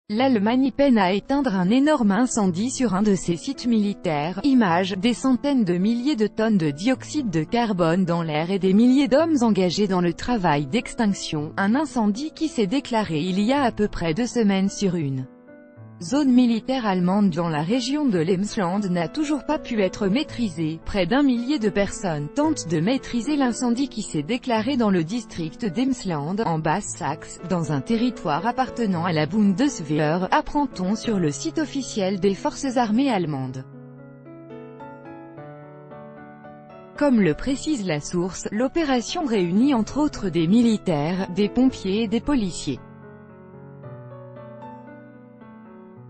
L'Allemagne peine à éteindre un énorme incendie sur un de ses sites militaires. Images, des centaines de milliers de tonnes de dioxyde de carbone dans l'air et des milliers d'hommes engagés dans le travail d'extinction. Un incendie qui s'est déclaré il y a à peu près 2 semaines sur une zone militaire allemande dans la région de l'Emsland n'a toujours pas pu être maîtrisée. Près d'un millier de personnes tentent de maîtriser l'incendie qui s'est déclaré dans le district d'Emsland, en Basse-Saxe, dans un territoire appartenant à la Bundeswehr, apprend-on sur le site officiel des forces armées allemandes. Comme le précise la source, l'opération réunit entre autres des militaires, des pompiers et des policiers.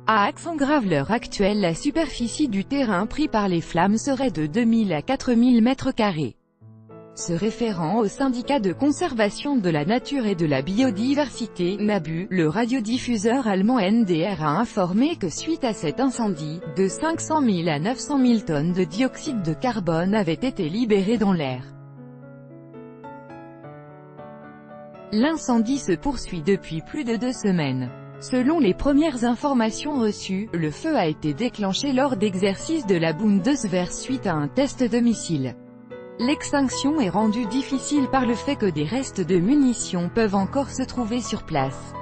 À Aix-en-Graveleurs actuelle, la superficie du terrain pris par les flammes serait de 2000 à 4000 m². Se référant au syndicat de conservation de la nature et de la biodiversité, NABU, le radiodiffuseur allemand NDR a informé que suite à cet incendie, de 500 000 à 900 000 tonnes de dioxyde de carbone avaient été libérées dans l'air. L'incendie se poursuit depuis plus de 2 semaines. Selon les premières informations reçues, le feu a été déclenché lors d'exercices de la Bundeswehr suite à un test de missile. L'extinction est rendue difficile par le fait que des restes de munitions peuvent encore se trouver sur place.